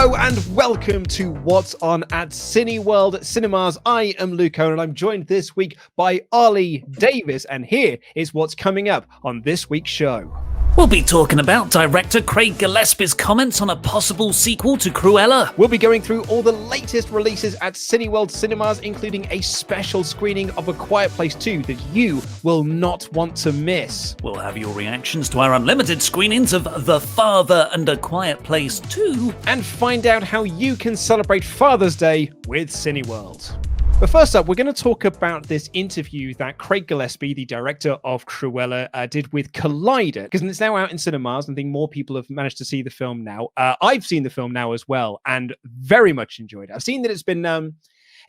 Hello and welcome to What's On at Cineworld Cinemas. I am Luke Owen and I'm joined this week by Ollie Davis, and here is what's coming up on this week's show. We'll be talking about director Craig Gillespie's comments on a possible sequel to Cruella. We'll be going through all the latest releases at Cineworld Cinemas, including a special screening of A Quiet Place 2 that you will not want to miss. We'll have your reactions to our unlimited screenings of The Father and A Quiet Place 2. And find out how you can celebrate Father's Day with Cineworld. But first up, we're going to talk about this interview that Craig Gillespie, the director of Cruella, did with Collider, because it's now out in cinemas, and I think more people have managed to see the film now. I've seen the film now as well, and very much enjoyed it. I've seen that it's been...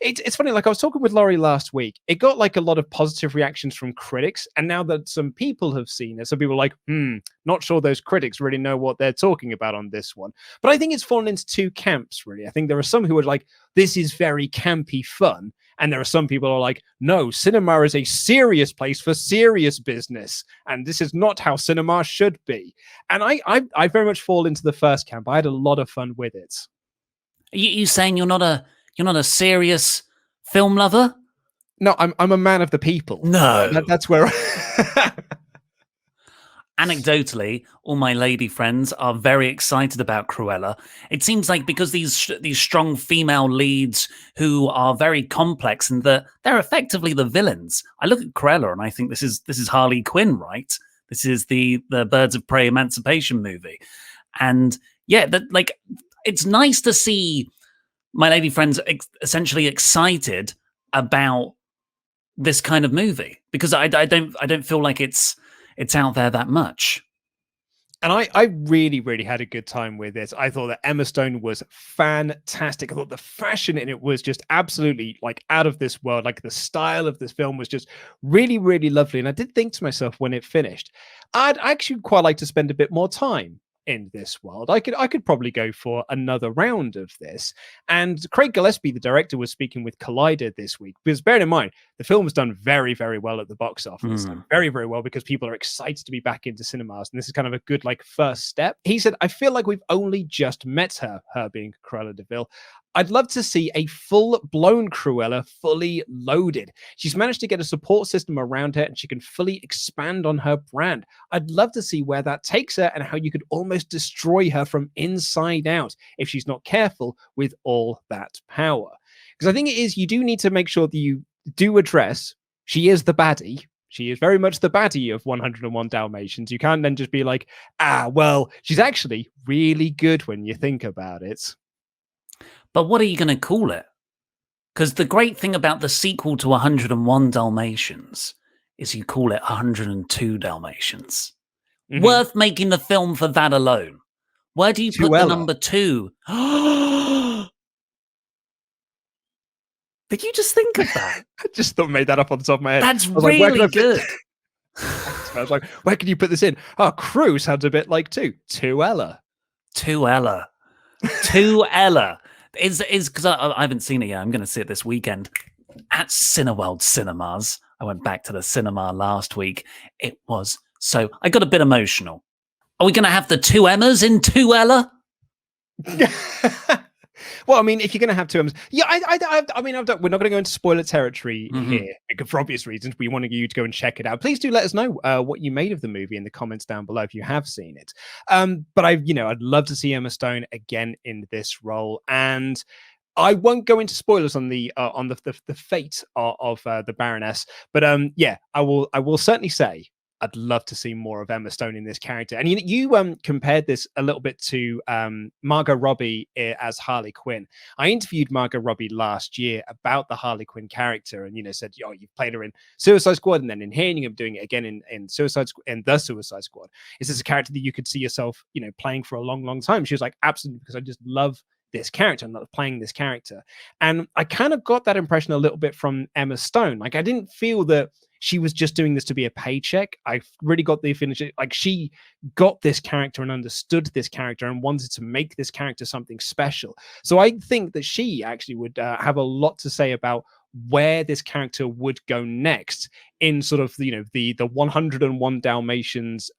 It's funny, like I was talking with Laurie last week, it got like a lot of positive reactions from critics, and now that some people have seen it, some people are like, not sure those critics really know what they're talking about on this one. But I think it's fallen into two camps, really. I think there are some who are like, this is very campy fun, and there are some people who are like, no, cinema is a serious place for serious business, and this is not how cinema should be. And I very much fall into the first camp. I had a lot of fun with it. You saying you're not a serious film lover? No, I'm a man of the people. No. That's where... Anecdotally, all my lady friends are very excited about Cruella. It seems like because these strong female leads who are very complex and they're effectively the villains. I look at Cruella and I think this is Harley Quinn, right? This is the Birds of Prey emancipation movie. And yeah, it's nice to see my lady friends essentially excited about this kind of movie, because I don't feel like it's out there that much. And I really, really had a good time with it. I thought that Emma Stone was fantastic. I thought the fashion in it was just absolutely like out of this world. Like the style of this film was just really, really lovely. And I did think to myself when it finished, I'd actually quite like to spend a bit more time in this world. I could probably go for another round of this. And Craig Gillespie, the director, was speaking with Collider this week, because bear in mind, the film has done very, very well at the box office. Very, very well, because people are excited to be back into cinemas. And this is kind of a good like first step. He said, I feel like we've only just met her being Cruella de Vil. I'd love to see a full-blown Cruella, fully loaded. She's managed to get a support system around her and she can fully expand on her brand. I'd love to see where that takes her and how you could almost destroy her from inside out if she's not careful with all that power. Because I think you do need to make sure that you do address she is the baddie. She is very much the baddie of 101 Dalmatians. You can't then just be like, well, she's actually really good when you think about it. But what are you going to call it? Because the great thing about the sequel to 101 Dalmatians is you call it 102 Dalmatians. Worth making the film for that alone. Where do you put the number 2? Did you just think of that? I just thought made that up on the top of my head. That's really good. I was like, where can you put this in? Oh, Crew sounds a bit like 2. Tuella. Is because I haven't seen it yet. I'm going to see it this weekend at Cineworld Cinemas. I went back to the cinema last week. It was so... I got a bit emotional. Are we going to have the 2 Emmas in Tuella? Well, I mean, if you're going to have 2 M's, yeah, I mean, we're not going to go into spoiler territory here, because for obvious reasons. We want you to go and check it out. Please do let us know what you made of the movie in the comments down below if you have seen it. But I'd love to see Emma Stone again in this role, and I won't go into spoilers on the fate of the Baroness, but yeah, I will certainly say I'd love to see more of Emma Stone in this character. And you compared this a little bit to Margot Robbie as Harley Quinn. I interviewed Margot Robbie last year about the Harley Quinn character, and said, you've played her in Suicide Squad, and then in here, and you're doing it again in the Suicide Squad. Is this a character that you could see yourself, playing for a long, long time? She was like, absolutely, because I just love this character and not playing this character. And I kind of got that impression a little bit from Emma Stone. Like, I didn't feel that she was just doing this to be a paycheck. I really got the feeling like she got this character and understood this character and wanted to make this character something special. So I think that she actually would have a lot to say about where this character would go next in sort of, the 101 Dalmatians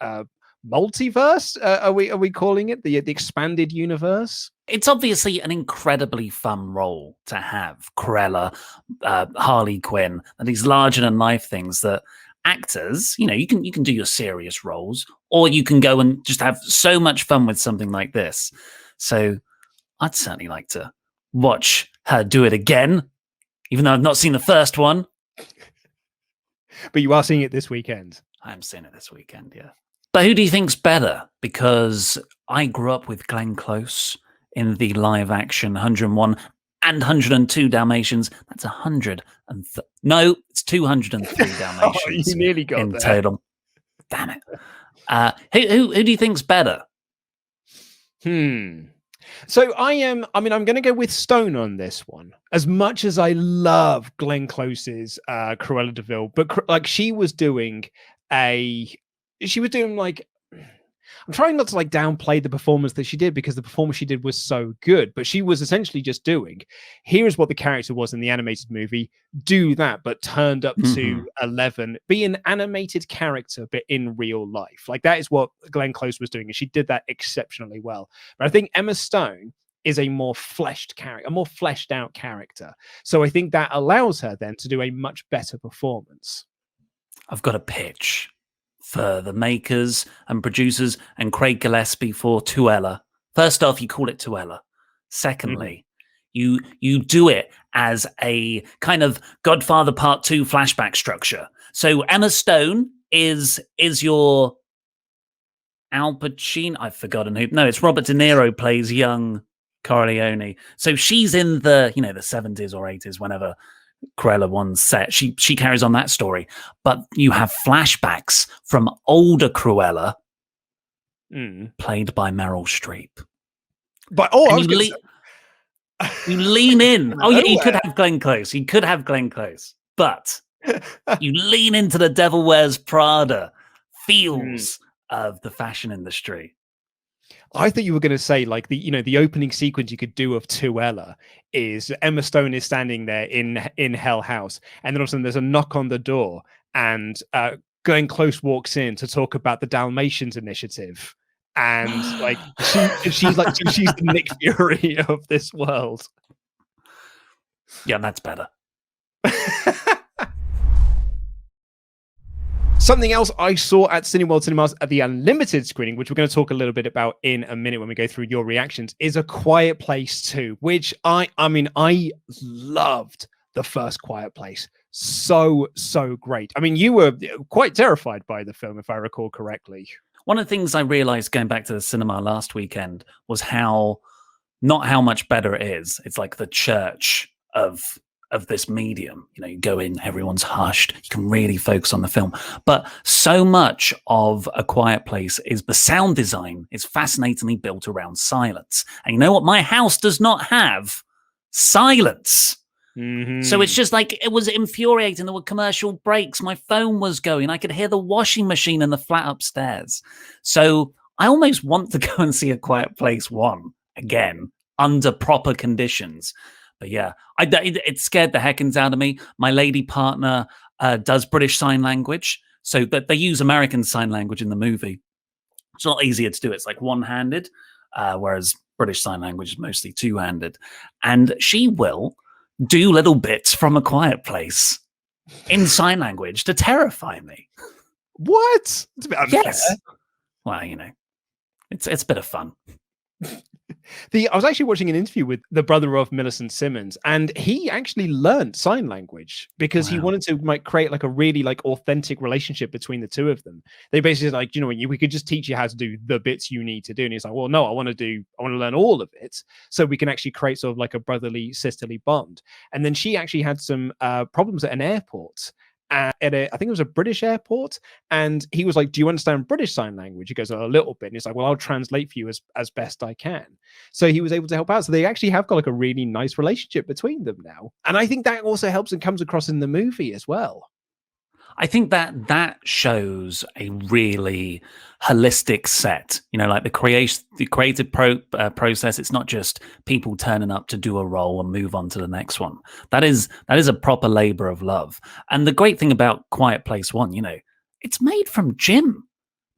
multiverse. Are we calling it the expanded universe? It's obviously an incredibly fun role to have, Cruella, Harley Quinn, and these larger than life things that actors, you can do your serious roles, or you can go and just have so much fun with something like this. So I'd certainly like to watch her do it again, even though I've not seen the first one. But you are seeing it this weekend. I'm seeing it this weekend, yeah. But who do you think's better? Because I grew up with Glenn Close in the live action 101 and 102 Dalmatians. That's 100 and no, it's 203 Dalmatians. You nearly got in there. total. Damn it. Who do you think's better? So I'm going to go with Stone on this one. As much as I love Glenn Close's Cruella de Vil, but like she was doing like, I'm trying not to like downplay the performance that she did, because the performance she did was so good, but she was essentially just doing, here is what the character was in the animated movie, do that, but turned up to 11, be an animated character, but in real life. Like that is what Glenn Close was doing, and she did that exceptionally well. But I think Emma Stone is a more fleshed character, a more fleshed out character. So I think that allows her then to do a much better performance. I've got a pitch for the makers and producers and Craig Gillespie for Tuella. First off, you call it Tuella. Secondly, you do it as a kind of Godfather Part 2 flashback structure. So Emma Stone is your Al Pacino. I've forgotten who. No, it's Robert De Niro plays young Corleone. So she's in the the 70s or 80s, whenever Cruella one's set. She carries on that story, but you have flashbacks from older Cruella, played by Meryl Streep. But you lean in. Oh yeah, you could have Glenn Close. You could have Glenn Close, but you lean into the Devil Wears Prada feels of the fashion industry. I thought you were going to say like the opening sequence you could do of Tuella is Emma Stone is standing there in Hell House, and then all of a sudden there's a knock on the door, and Glenn Close walks in to talk about the Dalmatians initiative, and like she's the Nick Fury of this world. Yeah, that's better. Something else I saw at Cineworld Cinemas at the Unlimited screening, which we're going to talk a little bit about in a minute when we go through your reactions, is A Quiet Place 2, which I loved the first Quiet Place. So great. I mean, you were quite terrified by the film, if I recall correctly. One of the things I realized going back to the cinema last weekend was not how much better it is. It's like the church of this medium. You go in, everyone's hushed, you can really focus on the film. But so much of A Quiet Place is the sound design is fascinatingly built around silence. And you know what? My house does not have silence. So it's just like, it was infuriating. There were commercial breaks. My phone was going. I could hear the washing machine in the flat upstairs. So I almost want to go and see A Quiet Place 1 again under proper conditions. But yeah, it scared the heckins out of me. My lady partner does British Sign Language, so that they use American Sign Language in the movie. It's a lot easier to do. It's like one-handed, whereas British Sign Language is mostly two-handed. And she will do little bits from A Quiet Place in sign language to terrify me. What? It's a bit unfair. Yes. Well, it's a bit of fun. I was actually watching an interview with the brother of Millicent Simmons, and he actually learned sign language because he wanted to create like a really like authentic relationship between the two of them. They basically like, we could just teach you how to do the bits you need to do. And he's like, well, no, I want to learn all of it so we can actually create sort of like a brotherly, sisterly bond. And then she actually had some problems at an airport. I think it was a British airport, and he was like, do you understand British Sign Language? He goes, a little bit. And he's like, well, I'll translate for you as best I can. So he was able to help out. So they actually have got like a really nice relationship between them now. And I think that also helps and comes across in the movie as well. I think that shows a really holistic set, like the creative process. It's not just people turning up to do a role and move on to the next one. That is a proper labor of love. And the great thing about Quiet Place 1, it's made from Jim.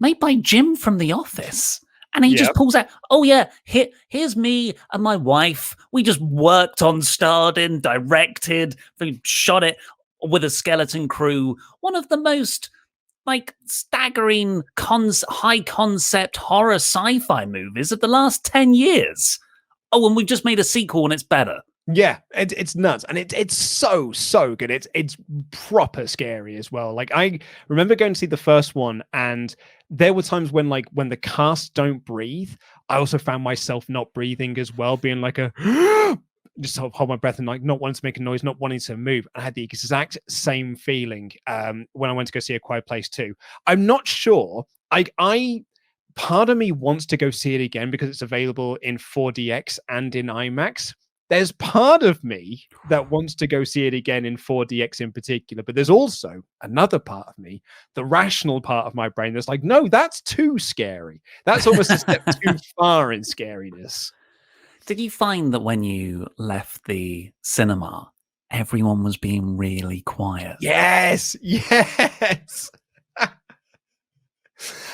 made by Jim from The Office. And he just pulls out, oh yeah, here's me and my wife. We just worked on, starred in, directed, we shot it with a skeleton crew. One of the most like staggering high concept horror sci-fi movies of the last 10 years. Oh, and we've just made a sequel and it's better. Yeah, it's nuts, and it's so good. It's proper scary as well. Like, I remember going to see the first one, and there were times when the cast don't breathe, I also found myself not breathing as well, being like a just sort of hold my breath and like not wanting to make a noise, not wanting to move. I had the exact same feeling when I went to go see A Quiet Place 2. I'm not sure. I part of me wants to go see it again because it's available in 4DX and in IMAX. There's part of me that wants to go see it again in 4DX in particular, but there's also another part of me, the rational part of my brain, that's like, no, that's too scary. That's almost a step too far in scariness. Did you find that when you left the cinema, everyone was being really quiet? Yes.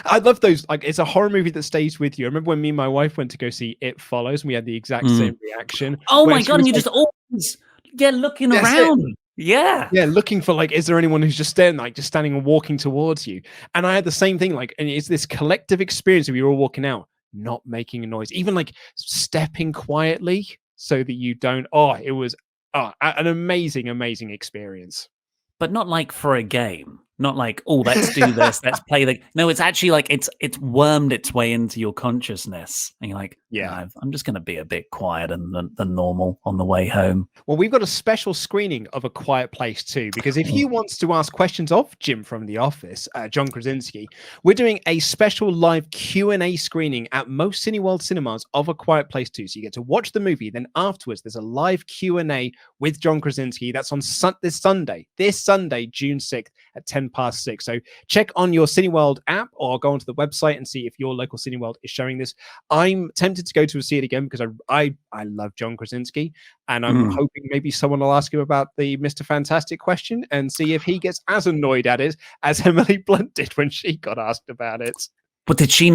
I love those. Like, it's a horror movie that stays with you. I remember when me and my wife went to go see It Follows, and we had the exact same reaction. Oh my God, and you just always, looking around. Yeah, looking for is there anyone who's just standing and walking towards you? And I had the same thing. And it's this collective experience of you all walking out, not making a noise, even stepping quietly so that you don't. Oh, it was an amazing experience. But not like for a game. Not like, oh, let's do this, let's play No, it's actually it's wormed its way into your consciousness. And you're like, yeah, I'm just going to be a bit quieter than normal on the way home. Well, we've got a special screening of A Quiet Place 2, because if you want to ask questions of Jim from The Office, John Krasinski, we're doing a special live Q&A screening at most Cineworld Cinemas of A Quiet Place 2. So you get to watch the movie, then afterwards there's a live Q&A with John Krasinski. That's on this Sunday, June 6th at 6:10. So check on your Cineworld app or go onto the website and see if your local Cineworld is showing this. I'm tempted to go to see it again because I love John Krasinski, and I'm hoping maybe someone will ask him about the Mr. Fantastic question and see if he gets as annoyed at it as Emily Blunt did when she got asked about it. But did she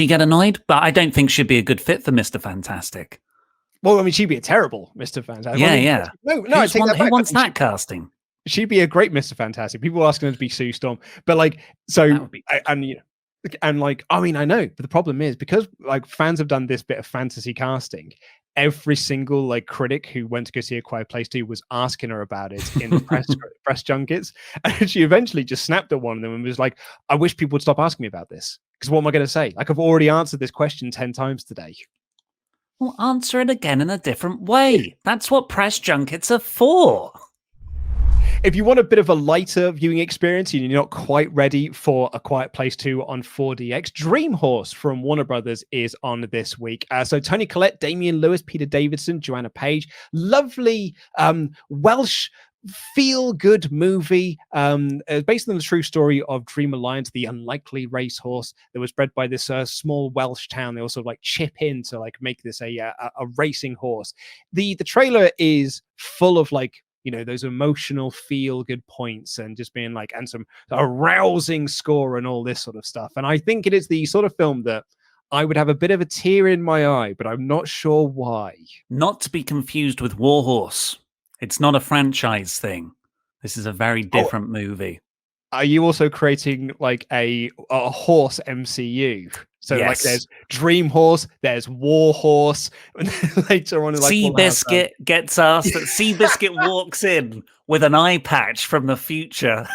get annoyed? But I don't think she'd be a good fit for Mr. Fantastic. Well, I mean, she'd be a terrible Mr. Fantastic. Yeah. No, I take that back. Who wants that casting? She'd be a great Mr. Fantastic. People are asking her to be Sue Storm, but I know, but the problem is because fans have done this bit of fantasy casting. Every single critic who went to go see A Quiet Place 2 was asking her about it in the press junkets, and she eventually just snapped at one of them and was like, "I wish people would stop asking me about this, because what am I going to say? I've already answered this question 10 times today." Well, answer it again in a different way. That's what press junkets are for. If you want a bit of a lighter viewing experience and you're not quite ready for A Quiet Place 2 on 4DX, Dream Horse from Warner Brothers is on this week. So Toni Collette, Damian Lewis, Peter Davidson, Joanna Page, lovely Welsh feel-good movie based on the true story of Dream Alliance, the unlikely racehorse that was bred by this small Welsh town. They also chip in to make this a racing horse. The trailer is full of those emotional feel-good points and just being and some arousing score and all this sort of stuff. And I think it is the sort of film that I would have a bit of a tear in my eye, but I'm not sure why. Not to be confused with Warhorse. It's not a franchise thing. This is a very different movie. Are you also creating a horse MCU? So yes. There's Dream Horse, there's War Horse, and later on Seabiscuit gets asked that Seabiscuit walks in with an eye patch from the future.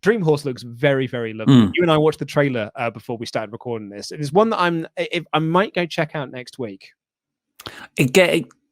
Dream Horse looks very, very lovely. You and I watched the trailer before we started recording this. It is one that I might go check out next week.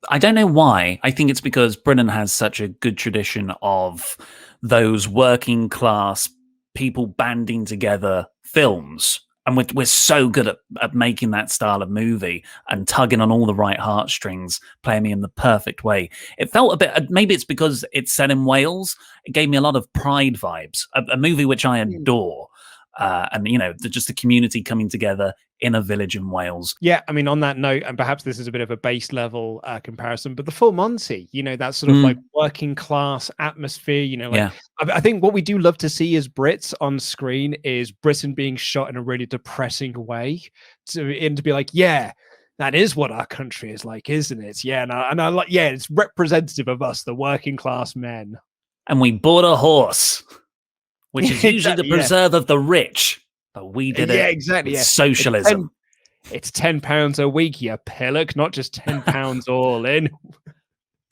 I don't know why. I think it's because Britain has such a good tradition of those working class people banding together films. And we're so good at making that style of movie and tugging on all the right heartstrings, playing me in the perfect way. It felt a bit, maybe it's because it's set in Wales. It gave me a lot of Pride vibes, a movie which I adore. and just the community coming together in a village in Wales. Yeah, I mean, on that note, and perhaps this is a bit of a base level comparison, but the Full Monty, that sort of like working class atmosphere, Yeah. I think what we do love to see as Brits on screen is Britain being shot in a really depressing way, to be like, yeah, that is what our country is like, isn't it? Yeah, and I like, yeah, it's representative of us, the working class men. And we bought a horse, which is usually the Exactly, preserve of the rich, but we did it exactly, with socialism. It's £10 a week, you pillock, not just £10 all in.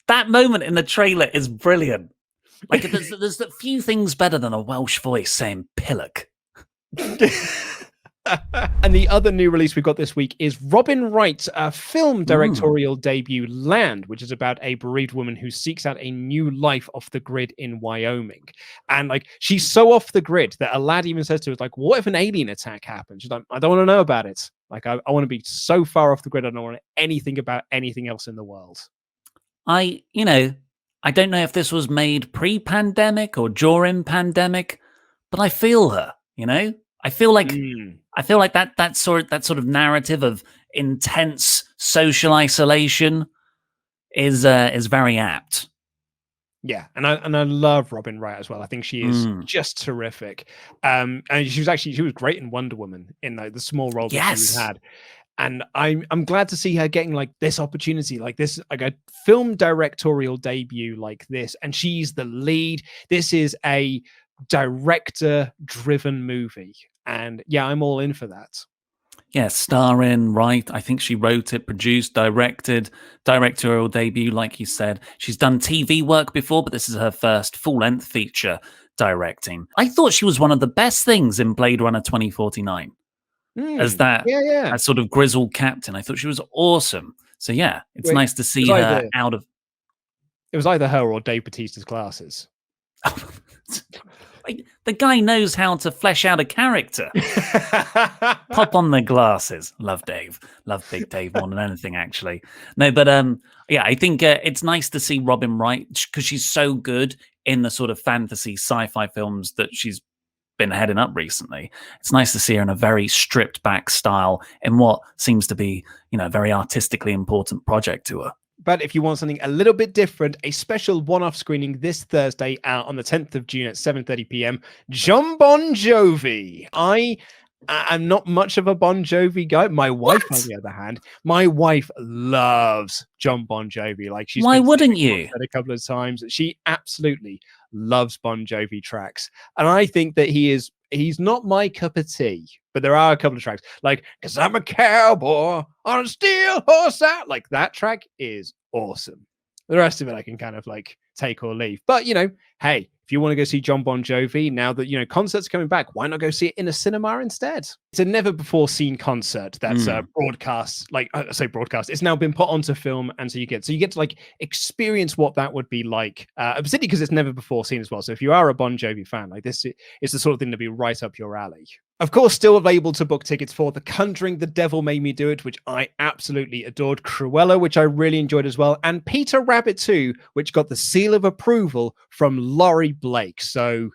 That moment in the trailer is brilliant. Like, there's a few things better than a Welsh voice saying pillock. And the other new release we've got this week is Robin Wright's film directorial debut, Land, which is about a bereaved woman who seeks out a new life off the grid in Wyoming. And like, she's so off the grid that a lad even says to her, like, what if an alien attack happens? She's like, I don't want to know about it. Like, I want to be so far off the grid, I don't want anything about anything else in the world. I don't know if this was made pre-pandemic or during pandemic, but I feel her, I feel like that sort of narrative of intense social isolation is very apt. Yeah, and I love Robin Wright as well. I think she is just terrific. And she was great in Wonder Woman in the small role that she had. And I'm glad to see her getting like this opportunity, like this, like a film directorial debut like this. And she's the lead. This is a director-driven movie. And yeah, I'm all in for that. Yeah, starring Wright. I think she wrote it, produced, directed, directorial debut, like you said. She's done TV work before, but this is her first full-length feature directing. I thought she was one of the best things in Blade Runner 2049. As that sort of grizzled captain. I thought she was awesome. So yeah, it's nice to see her out of... It was either her or Dave Bautista's glasses. The guy knows how to flesh out a character. Pop on the glasses. Love Dave. Love Big Dave more than anything, actually. No, but yeah, I think it's nice to see Robin Wright because she's so good in the sort of fantasy sci-fi films that she's been heading up recently. It's nice to see her in a very stripped back style in what seems to be, a very artistically important project to her. But if you want something a little bit different, a special one-off screening this Thursday out on the 10th of June at 7:30 p.m. Jon Bon Jovi. I'm not much of a Bon Jovi guy. My wife, on the other hand, my wife loves Jon Bon Jovi. Like, she's why wouldn't you? A couple of times. She absolutely loves Bon Jovi tracks, and I think that he's not my cup of tea. But there are a couple of tracks, like "'Cause I'm a Cowboy on a Steel Horse Out." Like, that track is awesome. The rest of it I can kind of like take or leave. But hey, if you want to go see Jon Bon Jovi, now that concerts coming back, why not go see it in a cinema instead? It's a never before seen concert that's broadcast. Like, I say broadcast, it's now been put onto film, and so you get to like experience what that would be like, particularly because it's never before seen as well. So if you are a Bon Jovi fan, like, this is the sort of thing to be right up your alley. Of course, still available to book tickets for The Conjuring, The Devil Made Me Do It, which I absolutely adored, Cruella, which I really enjoyed as well, and Peter Rabbit 2, which got the seal of approval from Laurie Blake. So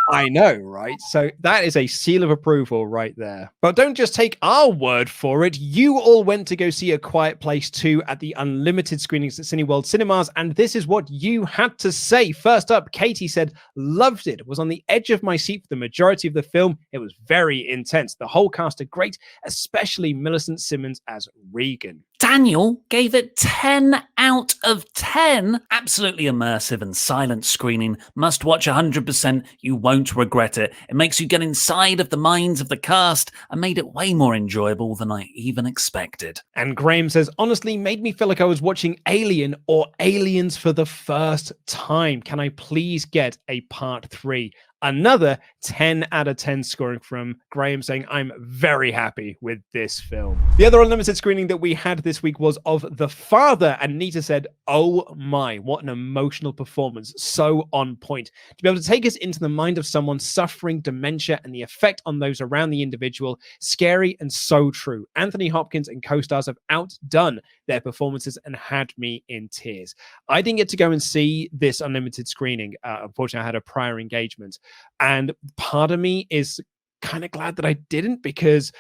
I know, right? So that is a seal of approval right there. But don't just take our word for it. You all went to go see A Quiet Place 2 at the unlimited screenings at Cineworld Cinemas, and this is what you had to say. First up, Katie said, loved it, was on the edge of my seat for the majority of the film. It was very intense. The whole cast are great, especially Millicent Simmons as Regan. Daniel gave it 10 out of 10. Absolutely immersive and silent screening. Must watch 100%. You won't regret it. It makes you get inside of the minds of the cast and made it way more enjoyable than I even expected. And Graham says, honestly, made me feel like I was watching Alien or Aliens for the first time. Can I please get a part 3? Another 10 out of 10 scoring from Graham, saying, I'm very happy with this film. The other unlimited screening that we had this week was of The Father, and Nita said, oh my, what an emotional performance. So on point. To be able to take us into the mind of someone suffering dementia and the effect on those around the individual, scary and so true. Anthony Hopkins and co-stars have outdone their performances and had me in tears. I didn't get to go and see this unlimited screening. Unfortunately, I had a prior engagement. And part of me is kind of glad that I didn't, because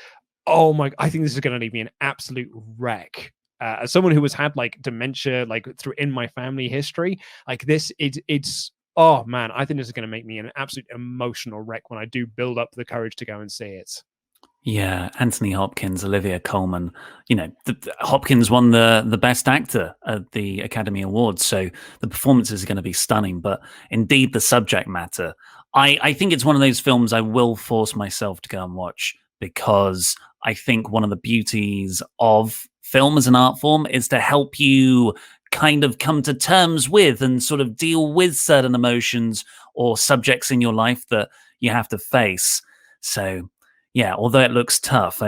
oh my, I think this is going to leave me an absolute wreck. As someone who has had like dementia, like through in my family history, like this, it's oh man, I think this is going to make me an absolute emotional wreck when I do build up the courage to go and see it. Yeah, Anthony Hopkins, Olivia Colman. You know, Hopkins won the Best Actor at the Academy Awards, so the performances are going to be stunning. But indeed, the subject matter, I think it's one of those films I will force myself to go and watch, because I think one of the beauties of film as an art form is to help you kind of come to terms with and sort of deal with certain emotions or subjects in your life that you have to face. So yeah, although it looks tough,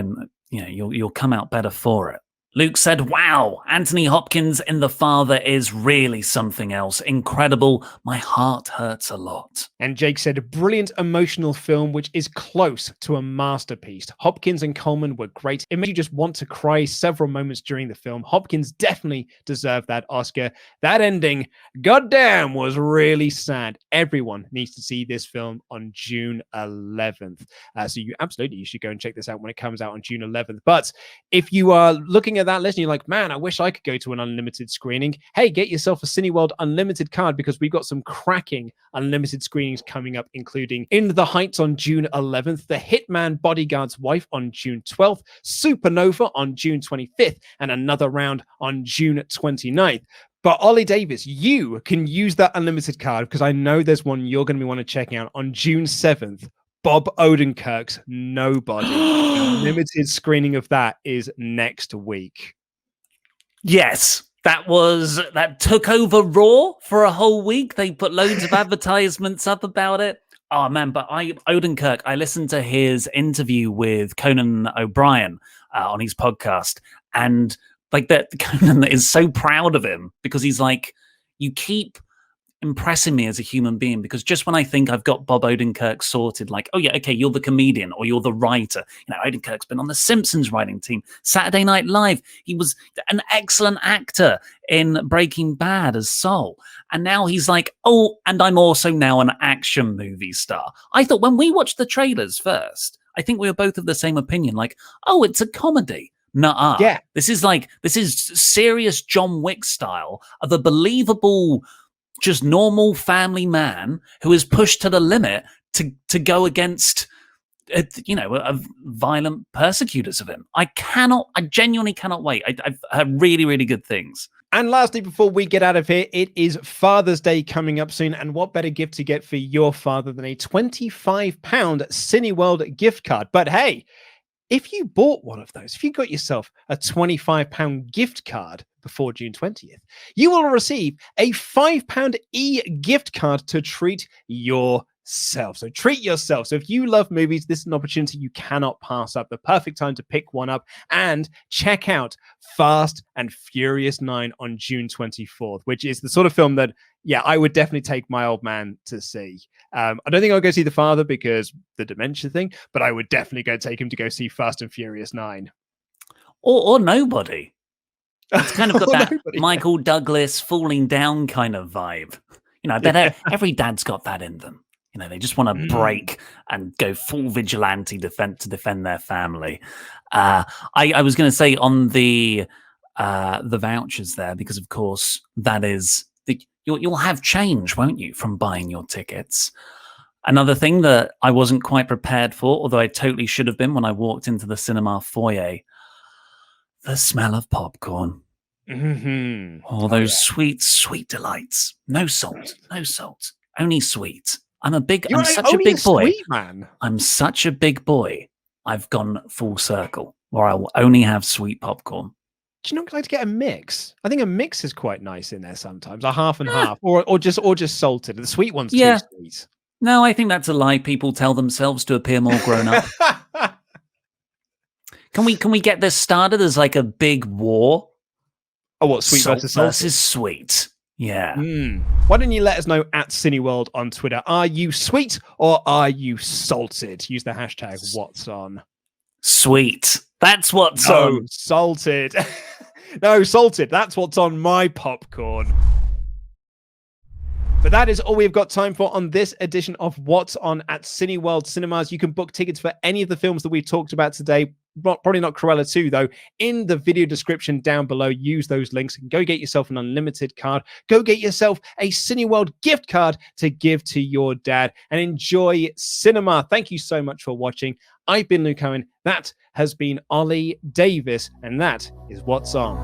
you'll come out better for it. Luke said, "Wow, Anthony Hopkins in The Father is really something else. Incredible. My heart hurts a lot." And Jake said, a brilliant emotional film, which is close to a masterpiece. Hopkins and Coleman were great. It made you just want to cry several moments during the film. Hopkins definitely deserved that Oscar. That ending, goddamn, was really sad. Everyone needs to see this film on June 11th. So you should go and check this out when it comes out on June 11th. But if you are looking at that list and you're like, man, I wish I could go to an unlimited screening, hey, get yourself a Cineworld Unlimited card, because we've got some cracking unlimited screenings coming up, including In the Heights on June 11th, The Hitman Bodyguard's Wife on June 12th, Supernova on June 25th, and Another Round on June 29th. But Ollie Davis, you can use that unlimited card, because I know there's one you're going to want to check out on June 7th. Bob Odenkirk's Nobody. Limited screening of that is next week. Yes, that took over Raw for a whole week. They put loads of advertisements up about it. Oh man, but Odenkirk, I listened to his interview with Conan O'Brien on his podcast, and like that, Conan is so proud of him, because he's like, you keep impressing me as a human being, because just when I think I've got Bob Odenkirk sorted, like, oh yeah, okay, you're the comedian or you're the writer. You know, Odenkirk's been on The Simpsons writing team, Saturday Night Live. He was an excellent actor in Breaking Bad as Saul. And now he's like, oh, and I'm also now an action movie star. I thought when we watched the trailers first, I think we were both of the same opinion, like, oh, it's a comedy. Nuh-uh. Yeah. This is serious John Wick style of a believable, just normal family man who is pushed to the limit to go against, violent persecutors of him. I genuinely cannot wait. I've heard really, really good things. And lastly, before we get out of here, it is Father's Day coming up soon. And what better gift to get for your father than a £25 Cineworld gift card? But hey, if you bought one of those, if you got yourself a £25 gift card before June 20th, you will receive a £5 gift card to treat yourself. So treat yourself. So if you love movies, this is an opportunity you cannot pass up. The perfect time to pick one up and check out Fast and Furious 9 on June 24th, which is the sort of film that, yeah, I would definitely take my old man to see. I don't think I'll go see The Father because the dementia thing, but I would definitely go take him to go see Fast and Furious 9. Or Nobody. It's kind of got that Nobody. Michael Douglas falling down kind of vibe. You know, I bet every dad's got that in them. You know, they just want to break and go full vigilante to defend their family. I was going to say on the vouchers there, because of course that is you'll have change, won't you, from buying your tickets. Another thing that I wasn't quite prepared for, although I totally should have been when I walked into the cinema foyer, the smell of popcorn. Mm-hmm. All those sweet, sweet delights. No salt, only sweet. I'm such a big boy. Sweet man. I'm such a big boy. I've gone full circle, where I will only have sweet popcorn. Do you not like to get a mix? I think a mix is quite nice in there sometimes, a half and half, or just salted. The sweet one's too sweet. No, I think that's a lie people tell themselves to appear more grown up. Can we get this started as like a big war? Oh, what, sweet versus sweet? Yeah. Why don't you let us know at Cineworld on Twitter? Are you sweet or are you salted? Use the hashtag what's on. Sweet. That's what's on. Salted. No, salted. That's what's on my popcorn. But that is all we've got time for on this edition of What's On at Cineworld Cinemas. You can book tickets for any of the films that we talked about today. Probably not Cruella 2, though. In the video description down below, use those links and go get yourself an unlimited card. Go get yourself a Cineworld gift card to give to your dad and enjoy cinema. Thank you so much for watching. I've been Luke Owen. That has been Ollie Davis, and that is What's On.